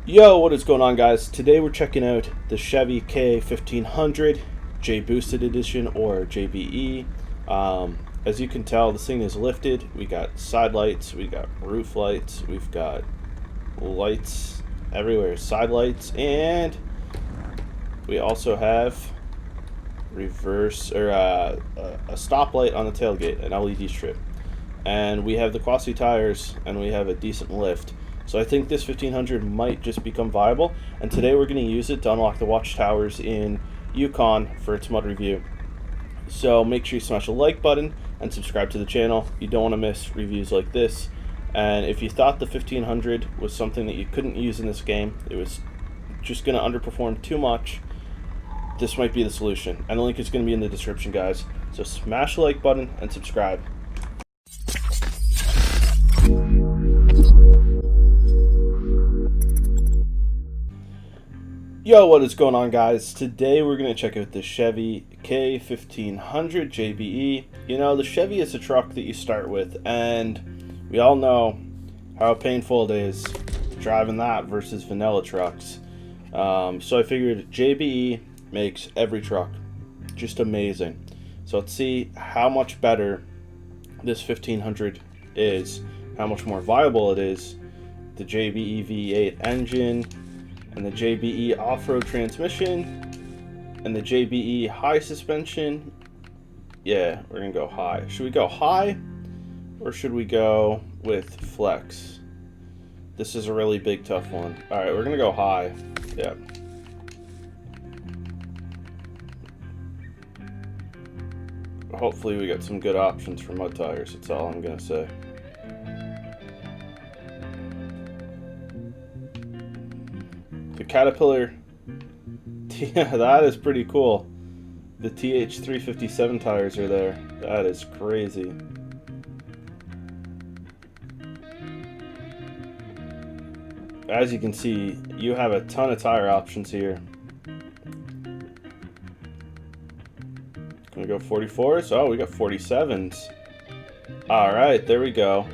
Yo, what is going on, guys? Today we're checking out the Chevy K1500 J-Boosted Edition, or JBE. As you can tell, this thing is lifted. We got side lights, we got roof lights, we've got lights everywhere, side lights, and we also have reverse or a stoplight on the tailgate, an LED strip, and we have the Quasi tires, and we have a decent lift. So I think this 1500 might just become viable, and today we're going to use it to unlock the watchtowers in Yukon for its mud review. So make sure you smash the like button and subscribe to the channel. You don't want to miss reviews like this. And if you thought the 1500 was something that you couldn't use in this game, it was just going to underperform too much, this might be the solution. And the link is going to be in the description, guys. So smash the like button and subscribe. Yo, what is going on, guys? Today we're going to check out the Chevy K1500 JBE. You know, the Chevy is a truck that you start with, and we all know how painful it is driving that versus vanilla trucks. So I figured JBE makes every truck just amazing. So let's see how much better this 1500 is, how much more viable it is. The JBE V8 engine, and the JBE off-road transmission, and the JBE high suspension. Yeah, we're gonna go high. Should we go high, or should we go with flex? This is a really big, tough one. All right, we're gonna go high. Yeah. Hopefully we get some good options for mud tires, that's all I'm gonna say. The Caterpillar, yeah, that is pretty cool. The TH357 tires are there. That is crazy. As you can see, you have a ton of tire options here. Can we go 44s? Oh, we got 47s. Alright, there we go.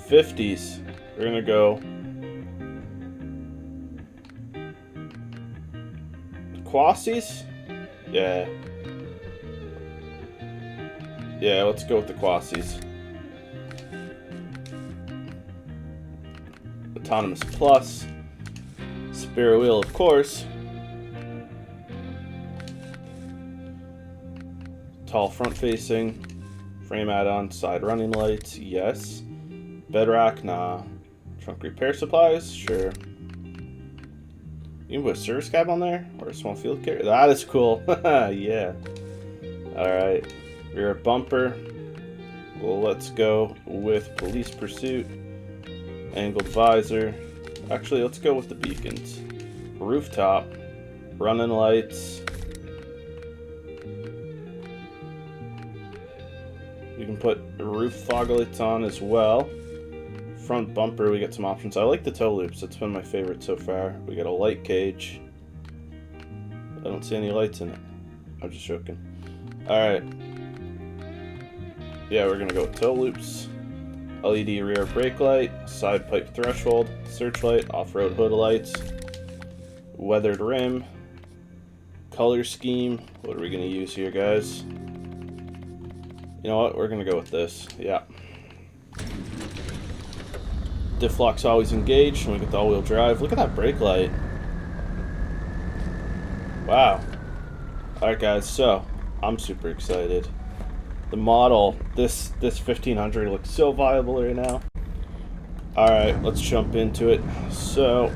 50s. We're gonna go Quasis? Yeah. Yeah, let's go with the Quasis. Autonomous Plus. Spare wheel, of course. Tall front facing. Frame add-on, side running lights, yes. Bed rack, nah. Trunk repair supplies, sure. You can put a service cab on there, or a small field carrier. That is cool. Yeah. Alright. Rear bumper. Well, let's go with police pursuit. Angled visor. Actually, let's go with the beacons. Rooftop. Running lights. You can put roof fog lights on as well. Front bumper, we get some options. I like the toe loops. It's been my favorite so far. We got a light cage. I don't see any lights in it. I'm just joking. Alright. Yeah, we're gonna go with toe loops. LED rear brake light. Side pipe threshold. Searchlight. Off-road hood lights. Weathered rim. Color scheme. What are we gonna use here, guys? You know what? We're gonna go with this. Yeah. Diff lock's always engaged, and we get the all-wheel drive. Look at that brake light. Wow. Alright, guys, so I'm super excited. The model, this 1500 looks so viable right now. Alright, let's jump into it. So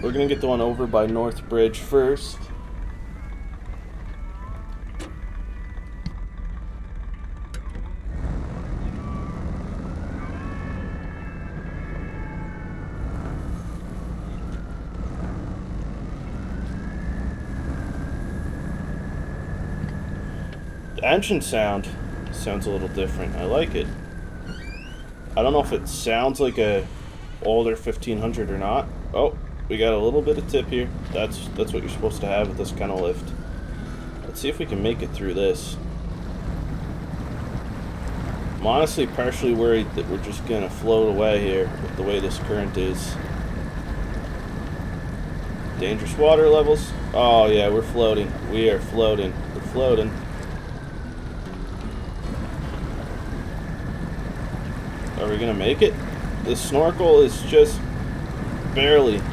we're gonna get the one over by North Bridge first. The engine sounds a little different. I like it. I don't know if it sounds like a older 1500 or not. Oh, we got a little bit of tip here. That's what you're supposed to have with this kind of lift. Let's see if we can make it through this. I'm honestly partially worried that we're just gonna float away here with the way this current is. Dangerous water levels. Oh yeah, we're floating. We are floating. We're floating. Are we gonna make it? The snorkel is just barely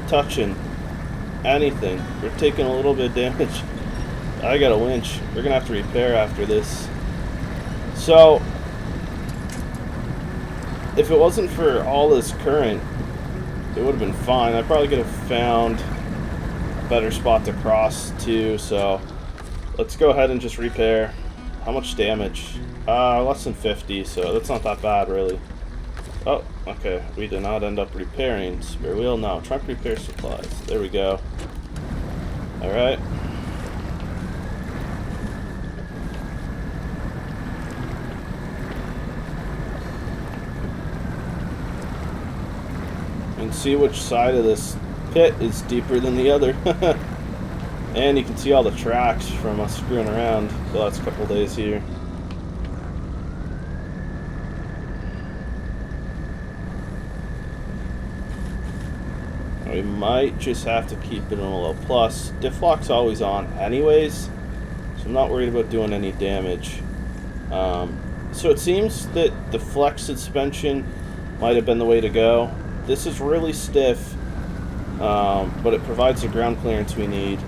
touching anything. We're taking a little bit of damage. I got a winch. We're gonna have to repair after this. So, if it wasn't for all this current, it would have been fine. I probably could have found a better spot to cross to, so let's go ahead and just repair. How much damage? Less than 50, so that's not that bad, really. Oh, okay. We did not end up repairing spare wheel. No, truck repair supplies. There we go. Alright. And see which side of this pit is deeper than the other. And you can see all the tracks from us screwing around the last couple days here. We might just have to keep it in a low plus. Diff lock's always on anyways, so I'm not worried about doing any damage. So it seems that the flex suspension might have been the way to go. This is really stiff, but it provides the ground clearance we need.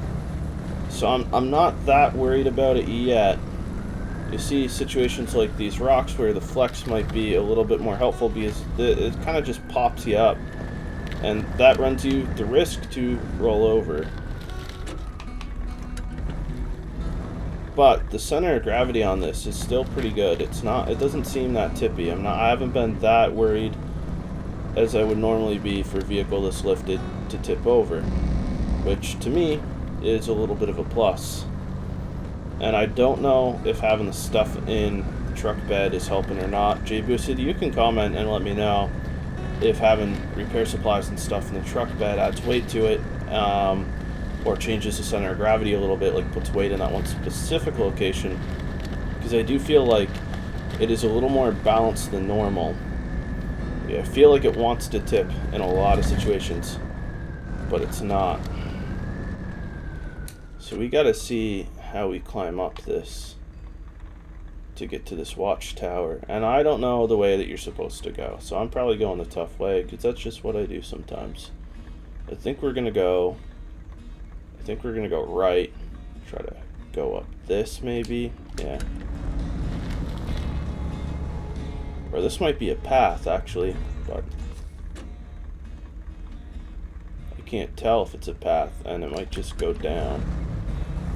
So I'm not that worried about it yet. You see situations like these rocks where the flex might be a little bit more helpful because it kind of just pops you up. And that runs you the risk to roll over. But the center of gravity on this is still pretty good. It doesn't seem that tippy. I haven't been that worried as I would normally be for a vehicle that's lifted to tip over, which to me is a little bit of a plus. And I don't know if having the stuff in the truck bed is helping or not. JBOOSTED, you can comment and let me know if having repair supplies and stuff in the truck bed adds weight to it, or changes the center of gravity a little bit, like puts weight in that one specific location, because I do feel like it is a little more balanced than normal. Yeah, I feel like it wants to tip in a lot of situations, but it's not. So we gotta see how we climb up this to get to this watchtower, and I don't know the way that you're supposed to go, so I'm probably going the tough way because that's just what I do sometimes. I think we're gonna go right, try to go up this maybe, yeah, or this might be a path actually, but I can't tell if it's a path, and it might just go down,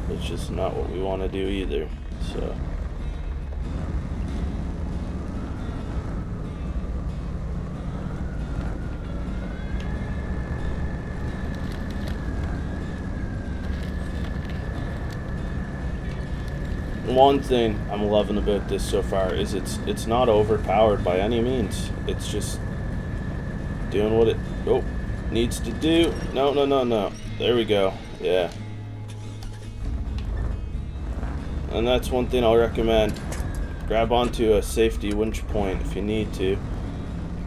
which is not what we want to do either. So one thing I'm loving about this so far is it's not overpowered by any means. It's just doing what it needs to do. No. There we go. Yeah. And that's one thing I'll recommend. Grab onto a safety winch point if you need to.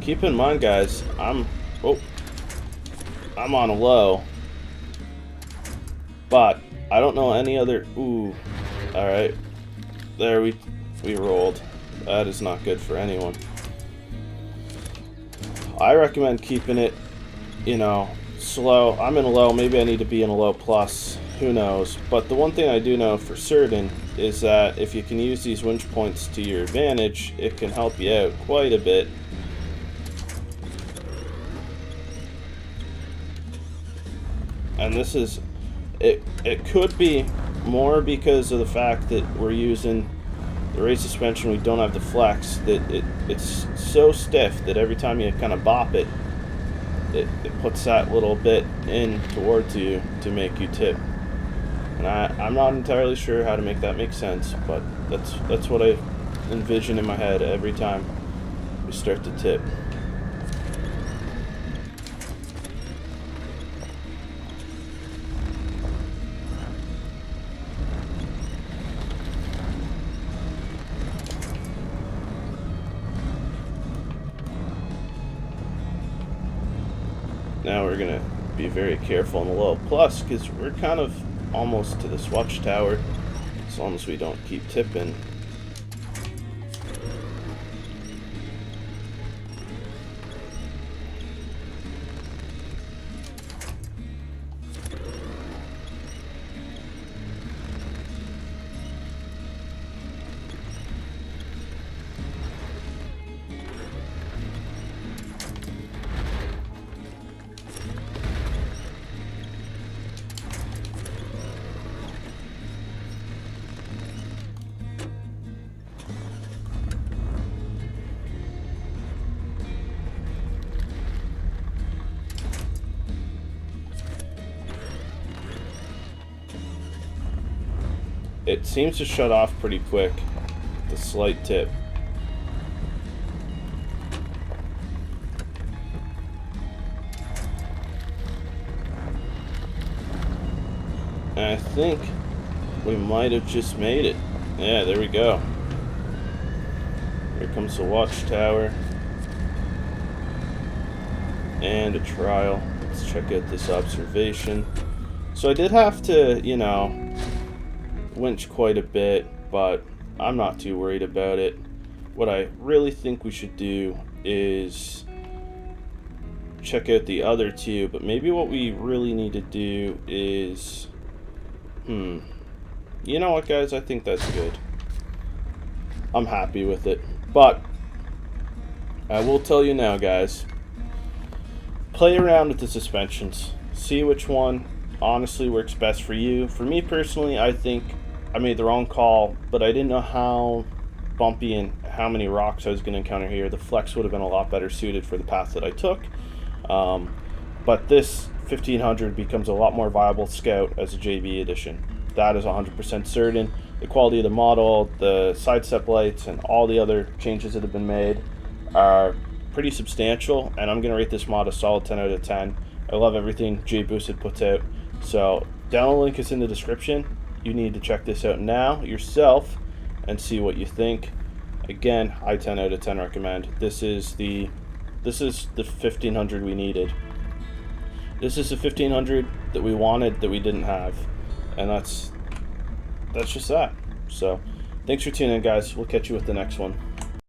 Keep in mind, guys, I'm on a low, but I don't know any other. Ooh, all right. There we rolled. That is not good for anyone. I recommend keeping it, slow. I'm in a low. Maybe I need to be in a low plus. Who knows? But the one thing I do know for certain is that if you can use these winch points to your advantage, it can help you out quite a bit. And this is, it could be more because of the fact that we're using the raised suspension, we don't have the flex, that it's so stiff that every time you kind of bop it, it puts that little bit in towards you to make you tip. And I'm not entirely sure how to make that make sense, but that's what I envision in my head every time we start to tip. Now we're gonna be very careful on the low plus because we're kind of almost to this watchtower, as long as we don't keep tipping. It seems to shut off pretty quick, the slight tip. And I think we might have just made it. Yeah, there we go. Here comes the watchtower. And a trial. Let's check out this observation. So I did have to, you know, winch quite a bit, but I'm not too worried about it. What I really think we should do is check out the other two, but maybe what we really need to do is you know what, guys, I think that's good. I'm happy with it. But I will tell you now, guys, play around with the suspensions, see which one honestly works best for you. For me personally, I think I made the wrong call, but I didn't know how bumpy and how many rocks I was going to encounter here. The flex would have been a lot better suited for the path that I took. But this 1500 becomes a lot more viable scout as a JBE edition. That is 100% certain. The quality of the model, the sidestep lights, and all the other changes that have been made are pretty substantial, and I'm going to rate this mod a solid 10 out of 10. I love everything JBOOSTED puts out. So download link is in the description. You need to check this out now yourself and see what you think. Again, I 10 out of 10 recommend. This is the 1500 we needed. This is the 1500 that we wanted that we didn't have, and that's just that. So thanks for tuning in, guys. We'll catch you with the next one.